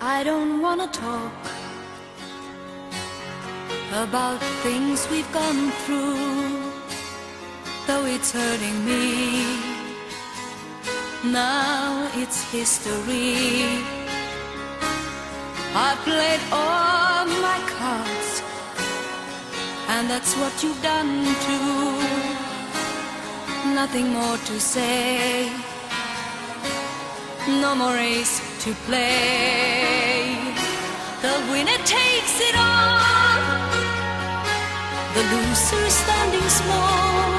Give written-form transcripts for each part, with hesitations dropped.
I don't wanna talk about things we've gone through, though it's hurting me. Now it's history. I played all my cards, and that's what you've done too. Nothing more to say, no more race to play. The winner takes it all, the loser is standing small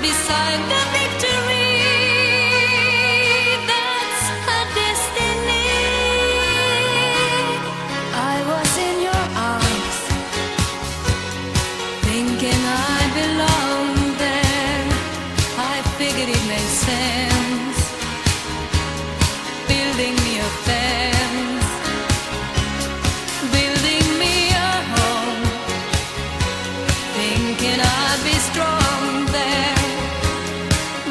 beside the victory. That's her destiny. I was in your arms, thinking I belonged there. I figured it made sense, building me a fence, building me a home, thinking I'd be strong there.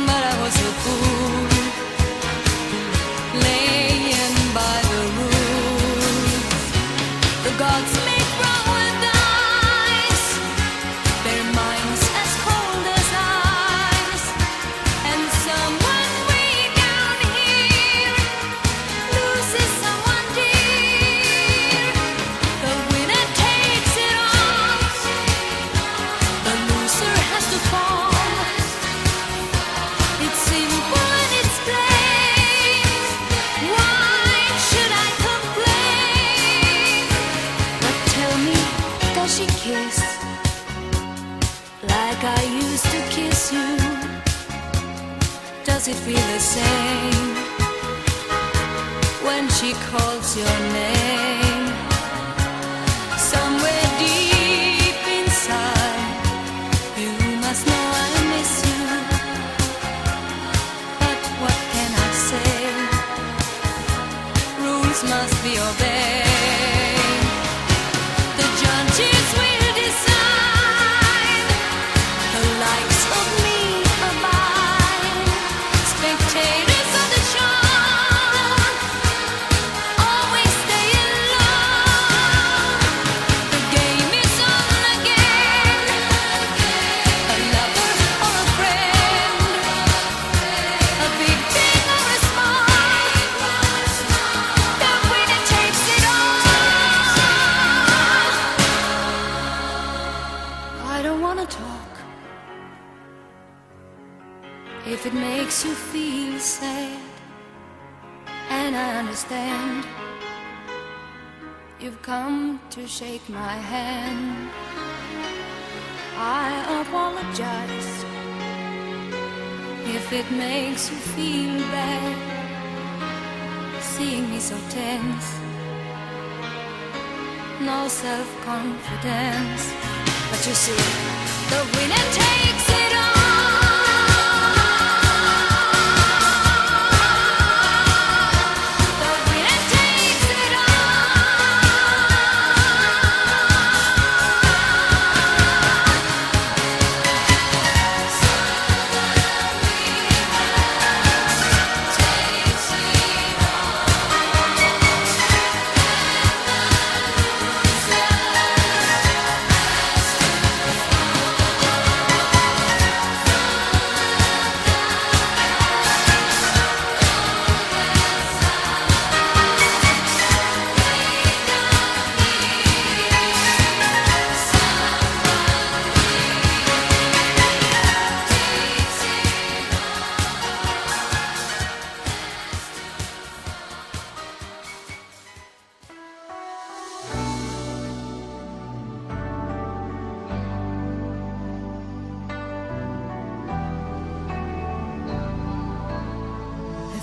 But I was a fool, laying by the rules. The gods make wrong with ice, their minds as cold as ice. And someone way down here loses someone dear. The winner takes it all, the loser has to fall. It's simple and it's plain. Why should I complain? But tell me, does she kiss like I used to kiss you? Does it feel the same when she calls your name? Somewhere deep inside, you must know I miss you. But what can I say? Rules must be obeyed. The judges will decide, the likes of me abide. Spectators of the show always stay alone. The game is on again, a lover or a friend, a big thing or a small, the winner takes it all. I don't wanna talk if it makes you feel sad, and I understand. You've come to shake my hand. I apologize if it makes you feel bad, seeing me so tense, no self-confidence. But you see, the winner takes it all. The winner takes it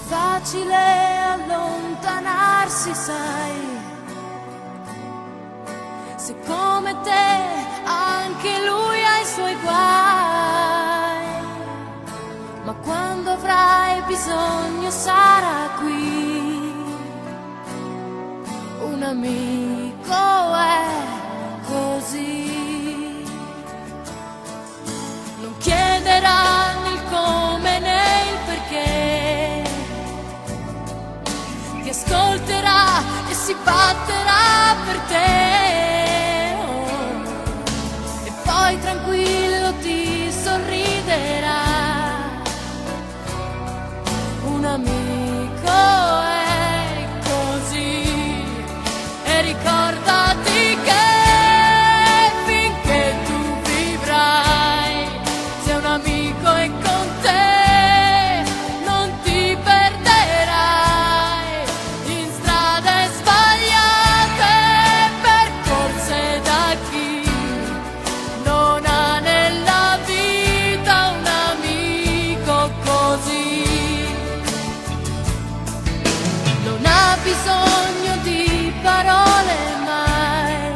facile allontanarsi, sai, se come te anche lui ha i suoi guai. Ma quando avrai bisogno sarà qui, un amico è così. Non chiederanno il come né il perché, ti ascolterà si batterà per te, e poi tranquillo ti sorriderà. Un amico è così, e ricordati che finché tu vivrai, se un amico è con te non ti perderai in strade sbagliate, percorse da chi non ha nella vita un amico così. Non ha bisogno di parole mai,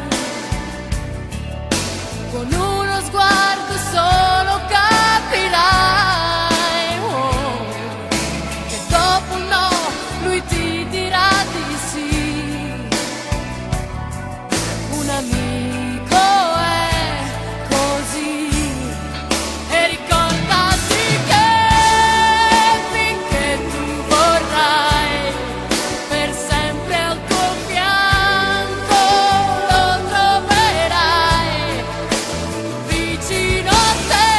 con uno sguardo solo capirai, che dopo un no lui ti dirà di sì. Un amico è così, e ricordati che finché tu vorrai, per sempre al tuo fianco lo troverai, vicino a te,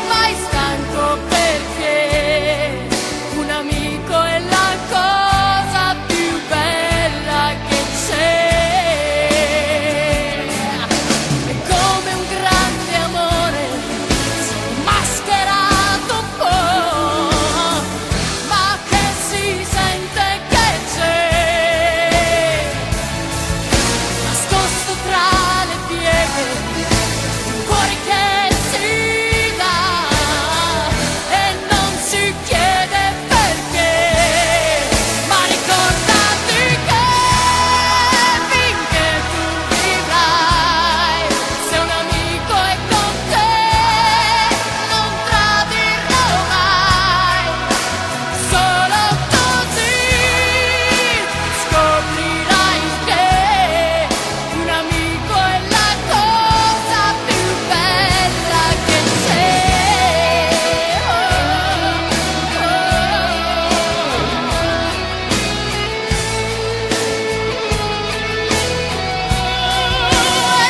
mai stanco, perché un amico è la cosa più bella che c'è. È come un grande amore mascherato un po', ma che si sente che c'è, nascosto tra le pieghe, un cuore che si dà e non si chiede perché. Ma ricordati che finché tu vivrai, se un amico è con te non tradirlo mai. Solo così scoprirai che un amico è la cosa più bella che c'è.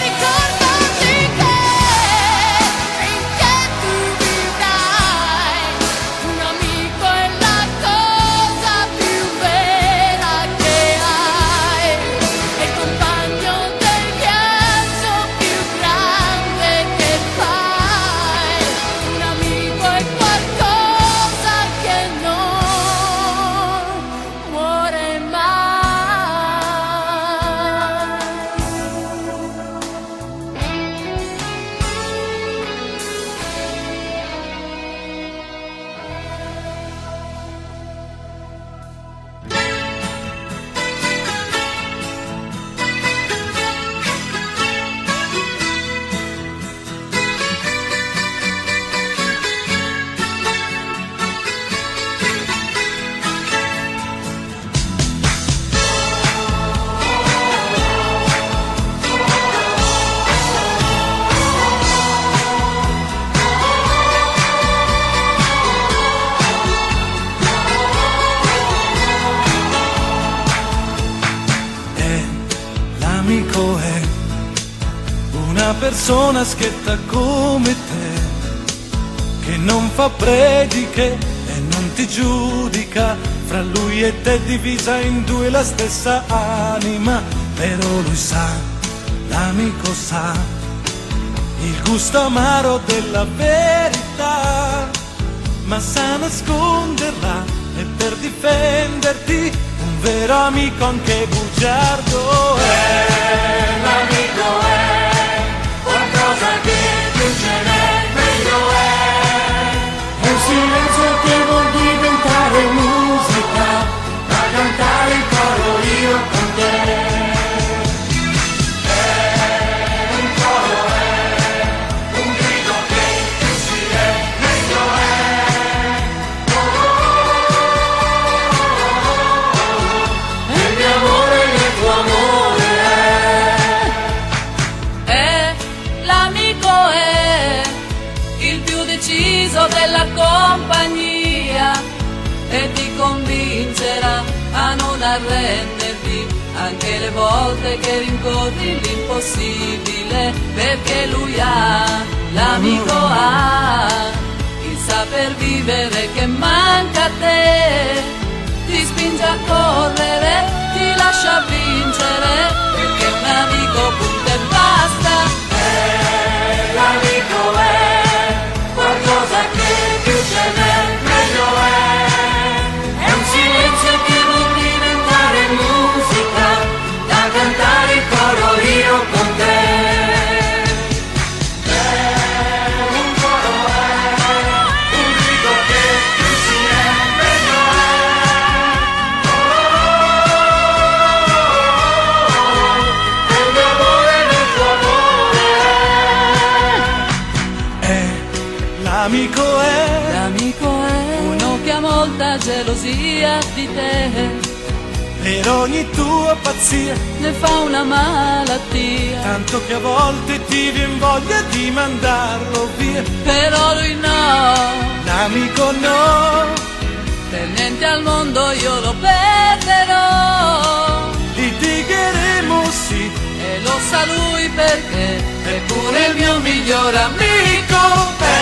Ricordati che finché tu vivrai, un amico è la cosa più vera che hai, è il compagno del viaggio più grande che fai. Un amico è qualcosa che non muore mai. L'amico è una persona schietta come te, che non fa prediche e non ti giudica. Fra lui e te divisa in due la stessa anima, però lui sa, l'amico sa, il gusto amaro della verità, ma sa nasconderla, e per difenderti un vero amico anche bugiardo è. L'amico è qualcosa che più ce n'è, meglio è un silenzio che vuol diventare musica, da cantare in coro io con te. Un coro è un grido che più si è, meglio è. E il mio amore e il tuo amore E l'amico è il più deciso della compagnia, e ti convincerà a non arrenderti anche le volte che rincorri l'impossibile, perché lui ha, l'amico ha, il saper vivere che manca a te, ti spinge a correre, ti lascia vincere, perché un amico punto e basta. L'amico è qualcosa che più ce n'è, meglio è un silenzio che può diventare musica, da cantare il coro io con te. Un coro è un grido che più si è, meglio è il mio amore nel tuo amore. L'amico è L'amico è uno che ha molta gelosia di te, per ogni tua pazzia, ne fa una malattia, tanto che a volte ti vien voglia di mandarlo via. però lui no, L'amico no, per niente al mondo io lo perderò, litigheremo sì, e lo sa lui perché è pure il mio miglior amico. è